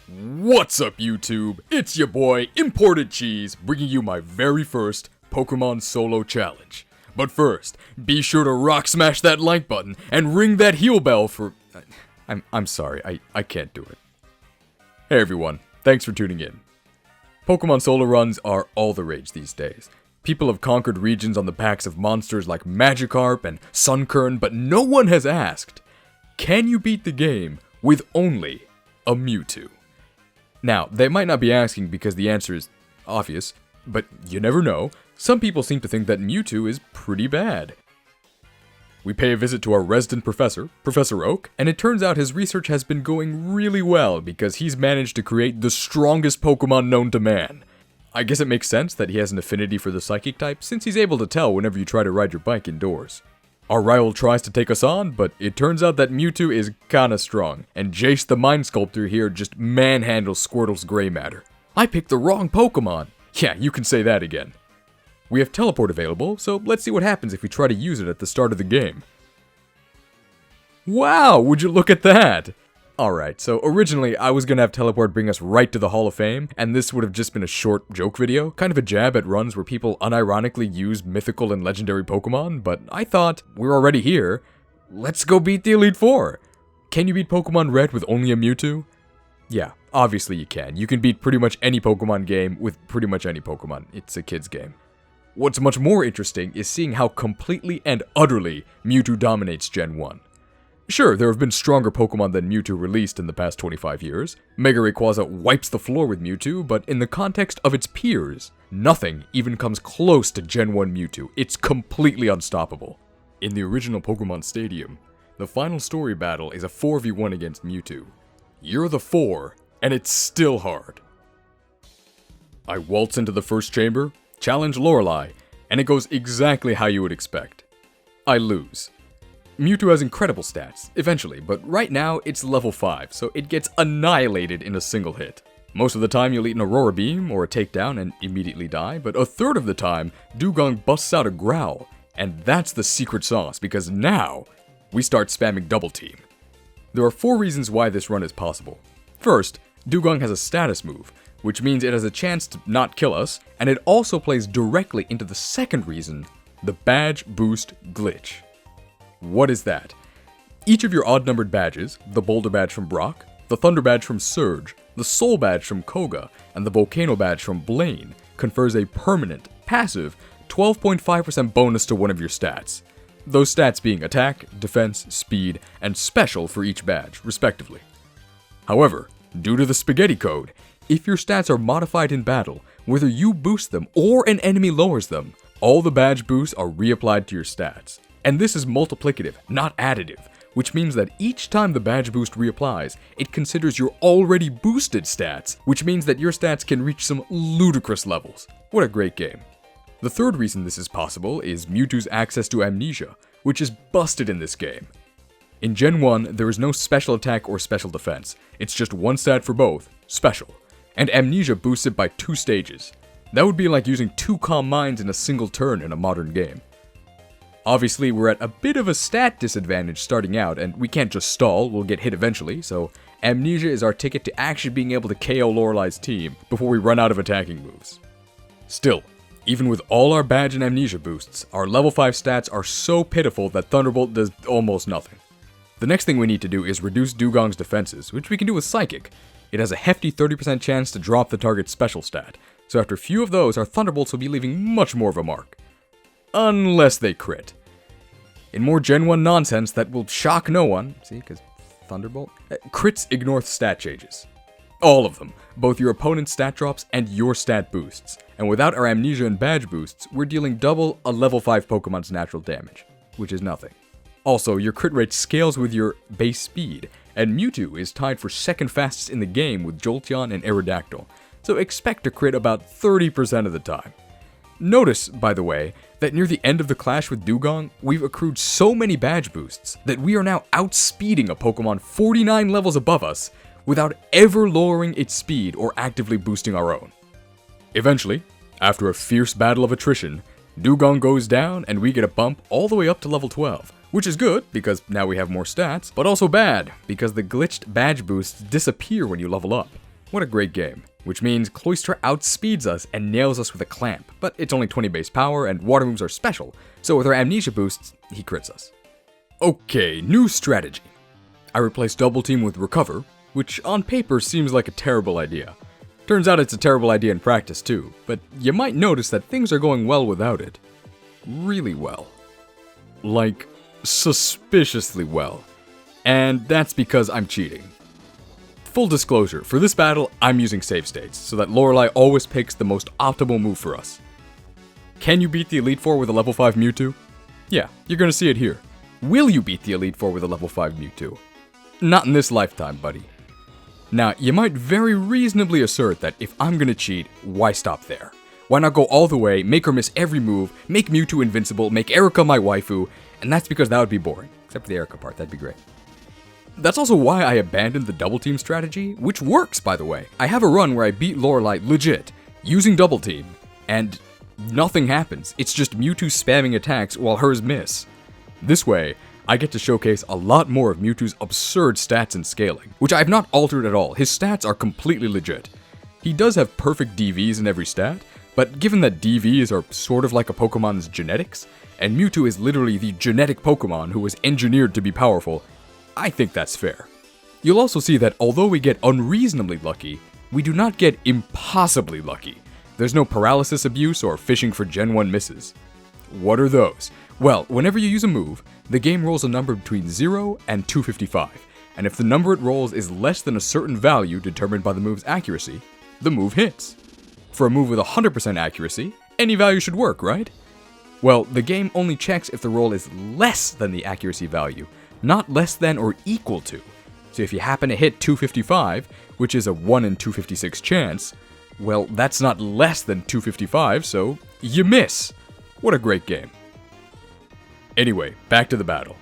What's up, YouTube? It's your boy, Imported Cheese, bringing you my very first Pokemon Solo Challenge. But first, be sure to rock smash that like button and ring that heal bell for... I'm sorry, I can't do it. Hey everyone, thanks for tuning in. Pokemon Solo runs are all the rage these days. People have conquered regions on the backs of monsters like Magikarp and Sunkern, but no one has asked, can you beat the game with only a Mewtwo? Now, they might not be asking because the answer is obvious, but you never know. Some people seem to think that Mewtwo is pretty bad. We pay a visit to our resident professor, Professor Oak, and it turns out his research has been going really well because he's managed to create the strongest Pokemon known to man. I guess it makes sense that he has an affinity for the psychic type since he's able to tell whenever you try to ride your bike indoors. Our rival tries to take us on, but it turns out that Mewtwo is kinda strong, and Jace the Mind Sculptor here just manhandles Squirtle's gray matter. I picked the wrong Pokemon! Yeah, you can say that again. We have Teleport available, so let's see what happens if we try to use it at the start of the game. Wow, would you look at that! Alright, so originally I was gonna have Teleport bring us right to the Hall of Fame, and this would have just been a short joke video, kind of a jab at runs where people unironically use mythical and legendary Pokemon, but I thought, we're already here, let's go beat the Elite Four! Can you beat Pokemon Red with only a Mewtwo? Yeah, obviously you can. You can beat pretty much any Pokemon game with pretty much any Pokemon. It's a kid's game. What's much more interesting is seeing how completely and utterly Mewtwo dominates Gen 1. Sure, there have been stronger Pokemon than Mewtwo released in the past 25 years. Mega Rayquaza wipes the floor with Mewtwo, but in the context of its peers, nothing even comes close to Gen 1 Mewtwo. It's completely unstoppable. In the original Pokemon Stadium, the final story battle is a 4v1 against Mewtwo. You're the 4, and it's still hard. I waltz into the first chamber, challenge Lorelei, and it goes exactly how you would expect. I lose. Mewtwo has incredible stats, eventually, but right now it's level 5, so it gets annihilated in a single hit. Most of the time you'll eat an Aurora Beam or a Takedown and immediately die, but a third of the time, Dewgong busts out a Growl, and that's the secret sauce, because now, we start spamming Double Team. There are 4 reasons why this run is possible. First, Dewgong has a status move, which means it has a chance to not kill us, and it also plays directly into the second reason, the Badge Boost Glitch. What is that? Each of your odd-numbered badges, the Boulder Badge from Brock, the Thunder Badge from Surge, the Soul Badge from Koga, and the Volcano Badge from Blaine, confers a permanent, passive, 12.5% bonus to one of your stats. Those stats being attack, defense, speed, and special for each badge, respectively. However, due to the Spaghetti Code, if your stats are modified in battle, whether you boost them or an enemy lowers them, all the badge boosts are reapplied to your stats. And this is multiplicative, not additive, which means that each time the badge boost reapplies, it considers your already boosted stats, which means that your stats can reach some ludicrous levels. What a great game. The third reason this is possible is Mewtwo's access to Amnesia, which is busted in this game. In Gen 1, there is no special attack or special defense, it's just one stat for both, special, and Amnesia boosts it by 2 stages. That would be like using 2 Calm Minds in a single turn in a modern game. Obviously, we're at a bit of a stat disadvantage starting out, and we can't just stall, we'll get hit eventually, so Amnesia is our ticket to actually being able to KO Lorelei's team before we run out of attacking moves. Still, even with all our badge and Amnesia boosts, our level 5 stats are so pitiful that Thunderbolt does almost nothing. The next thing we need to do is reduce Dewgong's defenses, which we can do with Psychic. It has a hefty 30% chance to drop the target's special stat, so after a few of those, our Thunderbolts will be leaving much more of a mark. Unless they crit. In more Gen 1 nonsense that will shock no one, see, because Thunderbolt? Crits ignore stat changes. All of them, both your opponent's stat drops and your stat boosts. And without our Amnesia and badge boosts, we're dealing double a level 5 Pokemon's natural damage, which is nothing. Also, your crit rate scales with your base speed, and Mewtwo is tied for second fastest in the game with Jolteon and Aerodactyl, so expect to crit about 30% of the time. Notice, by the way, that near the end of the clash with Dewgong, we've accrued so many badge boosts that we are now outspeeding a Pokemon 49 levels above us without ever lowering its speed or actively boosting our own. Eventually, after a fierce battle of attrition, Dewgong goes down and we get a bump all the way up to level 12, which is good because now we have more stats, but also bad because the glitched badge boosts disappear when you level up. What a great game. Which means Cloyster outspeeds us and nails us with a clamp, but it's only 20 base power and water moves are special, so with our amnesia boosts, he crits us. Okay, new strategy. I replaced double team with recover, which on paper seems like a terrible idea. Turns out it's a terrible idea in practice too, but you might notice that things are going well without it. Really well. Like, suspiciously well. And that's because I'm cheating. Full disclosure, for this battle, I'm using save states, so that Lorelei always picks the most optimal move for us. Can you beat the Elite Four with a level 5 Mewtwo? Yeah, you're gonna see it here. Will you beat the Elite Four with a level 5 Mewtwo? Not in this lifetime, buddy. Now, you might very reasonably assert that if I'm gonna cheat, why stop there? Why not go all the way, make her miss every move, make Mewtwo invincible, make Erica my waifu, and that's because that would be boring. Except for the Erica part, that'd be great. That's also why I abandoned the double team strategy, which works, by the way. I have a run where I beat Lorelei legit, using double team, and nothing happens. It's just Mewtwo spamming attacks while hers miss. This way, I get to showcase a lot more of Mewtwo's absurd stats and scaling, which I have not altered at all. His stats are completely legit. He does have perfect DVs in every stat, but given that DVs are sort of like a Pokemon's genetics, and Mewtwo is literally the genetic Pokemon who was engineered to be powerful, I think that's fair. You'll also see that although we get unreasonably lucky, we do not get impossibly lucky. There's no paralysis abuse or fishing for Gen 1 misses. What are those? Well, whenever you use a move, the game rolls a number between 0 and 255, and if the number it rolls is less than a certain value determined by the move's accuracy, the move hits. For a move with 100% accuracy, any value should work, right? Well, the game only checks if the roll is less than the accuracy value, not less than or equal to. So if you happen to hit 255, which is a 1 in 256 chance, well, that's not less than 255, so you miss. What a great game. Anyway, back to the battle.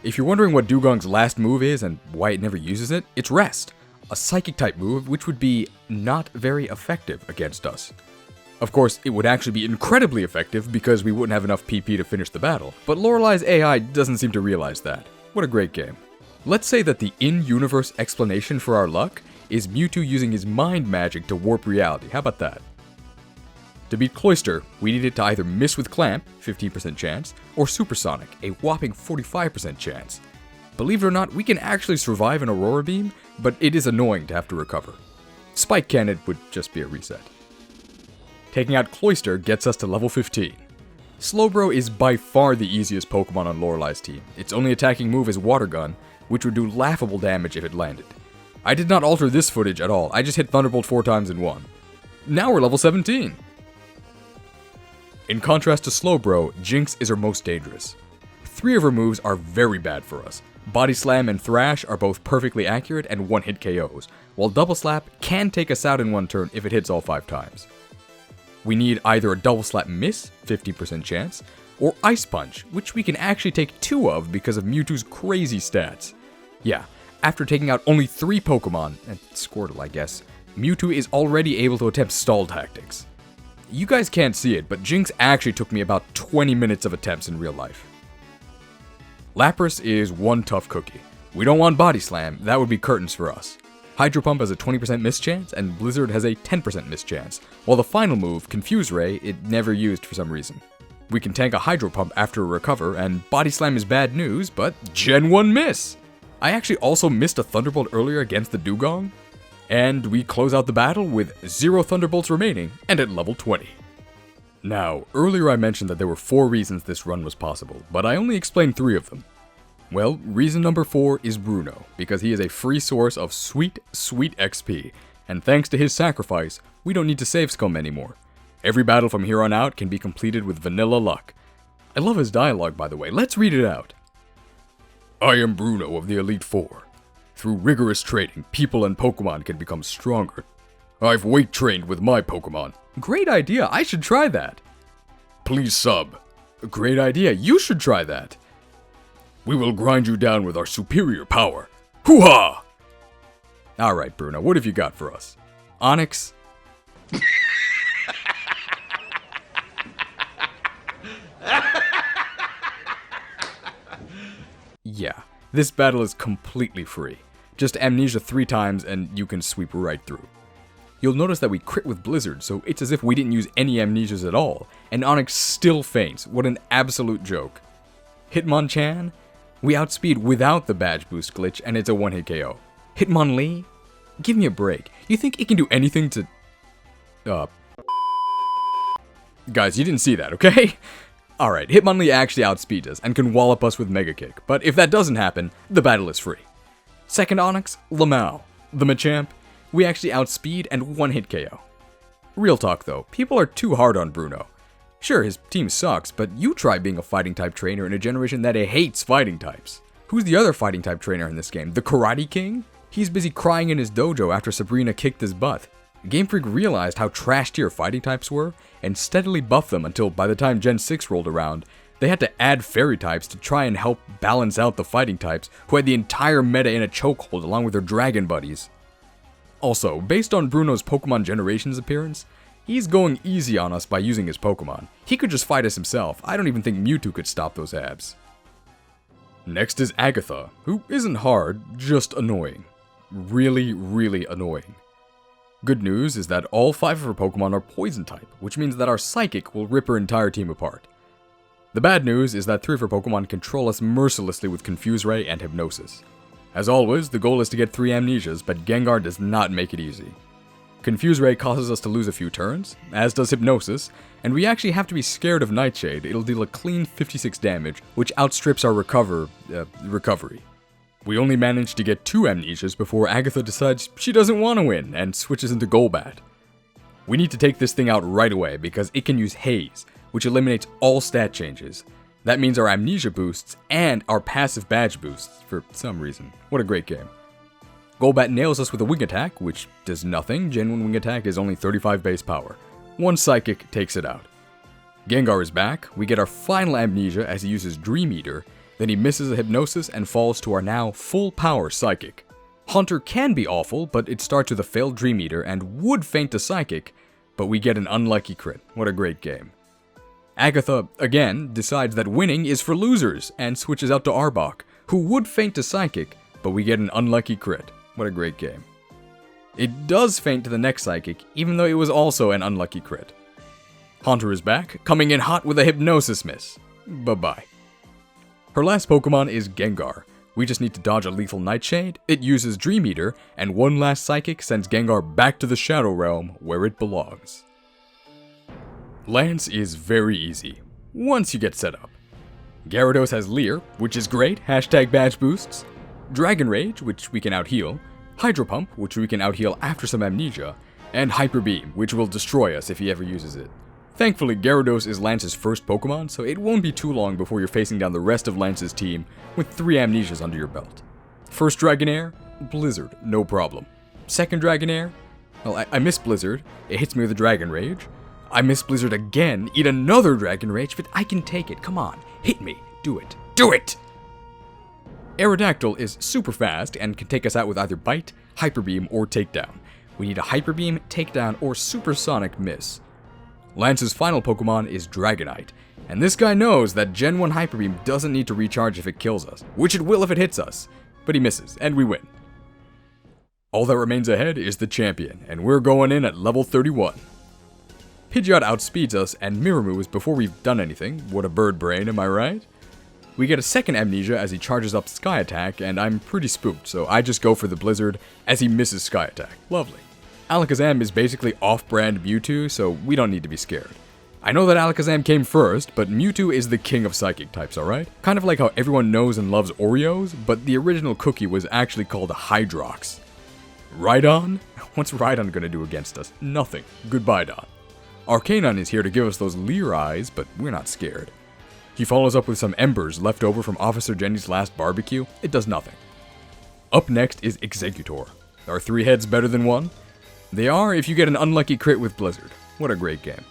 If you're wondering what Dugong's last move is and why it never uses it, it's Rest, a psychic type move which would be not very effective against us. Of course, it would actually be incredibly effective because we wouldn't have enough PP to finish the battle, but Lorelei's AI doesn't seem to realize that. What a great game. Let's say that the in-universe explanation for our luck is Mewtwo using his mind magic to warp reality. How about that? To beat Cloyster, we needed to either miss with Clamp, 15% chance, or Supersonic, a whopping 45% chance. Believe it or not, we can actually survive an Aurora Beam, but it is annoying to have to recover. Spike Cannon would just be a reset. Taking out Cloyster gets us to level 15. Slowbro is by far the easiest Pokemon on Lorelei's team. Its only attacking move is Water Gun, which would do laughable damage if it landed. I did not alter this footage at all, I just hit Thunderbolt 4 times and won. Now we're level 17! In contrast to Slowbro, Jinx is our most dangerous. 3 of her moves are very bad for us. Body Slam and Thrash are both perfectly accurate and one-hit KOs, while Double Slap can take us out in one turn if it hits all 5 times. We need either a Double Slap miss, 50% chance, or Ice Punch, which we can actually take 2 of because of Mewtwo's crazy stats. Yeah, after taking out only 3 Pokemon, and Squirtle I guess, Mewtwo is already able to attempt stall tactics. You guys can't see it, but Jinx actually took me about 20 minutes of attempts in real life. Lapras is one tough cookie. We don't want Body Slam, that would be curtains for us. Hydro Pump has a 20% miss chance, and Blizzard has a 10% miss chance, while the final move, Confuse Ray, it never used for some reason. We can tank a Hydro Pump after a recover, and Body Slam is bad news, but Gen 1 miss! I actually also missed a Thunderbolt earlier against the Dugong, and we close out the battle with 0 Thunderbolts remaining, and at level 20. Now, earlier I mentioned that there were 4 reasons this run was possible, but I only explained 3 of them. Well, reason number 4 is Bruno, because he is a free source of sweet, sweet XP, and thanks to his sacrifice, we don't need to save scum anymore. Every battle from here on out can be completed with vanilla luck. I love his dialogue, by the way. Let's read it out. I am Bruno of the Elite Four. Through rigorous training, people and Pokemon can become stronger. I've weight trained with my Pokemon. Great idea, I should try that. Please sub. Great idea, you should try that. We will grind you down with our superior power. Hoo-ha! Alright, Bruno, what have you got for us? Onix? Yeah, this battle is completely free. Just amnesia 3 times and you can sweep right through. you'll notice that we crit with Blizzard, so it's as if we didn't use any amnesias at all, and Onix still faints. What an absolute joke. Hitmonchan? We outspeed without the badge boost glitch, and it's a one-hit KO. Hitmonlee? Give me a break. You think it can do anything to... Guys, you didn't see that, okay? Alright, Hitmonlee actually outspeeds us and can wallop us with Mega Kick, but if that doesn't happen, the battle is free. Second Onix, Lamau. The Machamp, we actually outspeed and one-hit KO. Real talk though, people are too hard on Bruno. Sure, his team sucks, but you try being a fighting type trainer in a generation that hates fighting types. Who's the other fighting type trainer in this game? The Karate King? He's busy crying in his dojo after Sabrina kicked his butt. Game Freak realized how trash tier fighting types were, and steadily buffed them until by the time Gen 6 rolled around, they had to add fairy types to try and help balance out the fighting types who had the entire meta in a chokehold along with their dragon buddies. Also, based on Bruno's Pokemon Generations appearance, he's going easy on us by using his Pokemon. He could just fight us himself. I don't even think Mewtwo could stop those abs. Next is Agatha, who isn't hard, just annoying. Really, really annoying. Good news is that all 5 of her Pokemon are Poison type, which means that our Psychic will rip her entire team apart. The bad news is that 3 of her Pokemon control us mercilessly with Confuse Ray and Hypnosis. As always, the goal is to get 3 Amnesias, but Gengar does not make it easy. Confuse Ray causes us to lose a few turns, as does Hypnosis, and we actually have to be scared of Nightshade. It'll deal a clean 56 damage, which outstrips our recovery. We only managed to get 2 Amnesias before Agatha decides she doesn't want to win and switches into Golbat. We need to take this thing out right away because it can use Haze, which eliminates all stat changes. That means our Amnesia boosts and our passive badge boosts for some reason. What a great game. Golbat nails us with a Wing Attack, which does nothing. Genuine Wing Attack is only 35 base power. 1 Psychic takes it out. Gengar is back. We get our final Amnesia as he uses Dream Eater. Then he misses a Hypnosis and falls to our now full power Psychic. Haunter can be awful, but it starts with a failed Dream Eater and would feint a Psychic, but we get an unlucky crit. What a great game. Agatha, again, decides that winning is for losers and switches out to Arbok, who would feint a Psychic, but we get an unlucky crit. What a great game. It does feint to the next Psychic, even though it was also an unlucky crit. Haunter is back, coming in hot with a Hypnosis miss. Bye-bye. Her last Pokemon is Gengar. We just need to dodge a lethal Nightshade, it uses Dream Eater, and 1 last Psychic sends Gengar back to the Shadow Realm, where it belongs. Lance is very easy, once you get set up. Gyarados has Leer, which is great, hashtag badge boosts. Dragon Rage, which we can out-heal. Hydro Pump, which we can out-heal after some Amnesia. And Hyper Beam, which will destroy us if he ever uses it. Thankfully, Gyarados is Lance's first Pokemon, so it won't be too long before you're facing down the rest of Lance's team with 3 Amnesias under your belt. First Dragonair, Blizzard, no problem. Second Dragonair, well, I miss Blizzard, it hits me with a Dragon Rage. I miss Blizzard again, eat another Dragon Rage, but I can take it, come on, hit me, do it, do it! Aerodactyl is super fast and can take us out with either Bite, Hyper Beam, or Takedown. We need a Hyper Beam, Takedown, or Supersonic miss. Lance's final Pokemon is Dragonite, and this guy knows that Gen 1 Hyper Beam doesn't need to recharge if it kills us, which it will if it hits us, but he misses, and we win. All that remains ahead is the champion, and we're going in at level 31. Pidgeot outspeeds us and Mirror Moves before we've done anything. What a bird brain, am I right? We get a second Amnesia as he charges up Sky Attack, and I'm pretty spooked, so I just go for the Blizzard as he misses Sky Attack. Lovely. Alakazam is basically off-brand Mewtwo, so we don't need to be scared. I know that Alakazam came first, but Mewtwo is the king of psychic types, alright? Kind of like how everyone knows and loves Oreos, but the original cookie was actually called Hydrox. Rhydon? What's Rhydon gonna do against us? Nothing. Goodbye, Don. Arcanine is here to give us those Leer eyes, but we're not scared. He follows up with some embers left over from Officer Jenny's last barbecue. It does nothing. Up next is Exeggutor. Are 3 heads better than 1? They are if you get an unlucky crit with Blizzard. What a great game.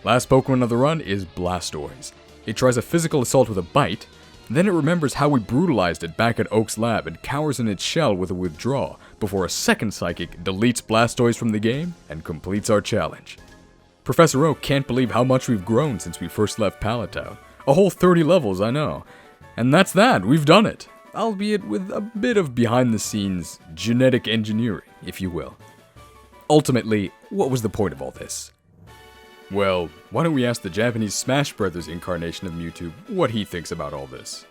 Last Pokemon of the run is Blastoise. It tries a physical assault with a bite, then it remembers how we brutalized it back at Oak's lab and cowers in its shell with a withdraw, before a second Psychic deletes Blastoise from the game and completes our challenge. Professor Oak can't believe how much we've grown since we first left Pallet Town. A whole 30 levels, I know. And that's that, we've done it. Albeit with a bit of behind-the-scenes genetic engineering, if you will. Ultimately, what was the point of all this? Well, why don't we ask the Japanese Smash Brothers incarnation of Mewtwo what he thinks about all this?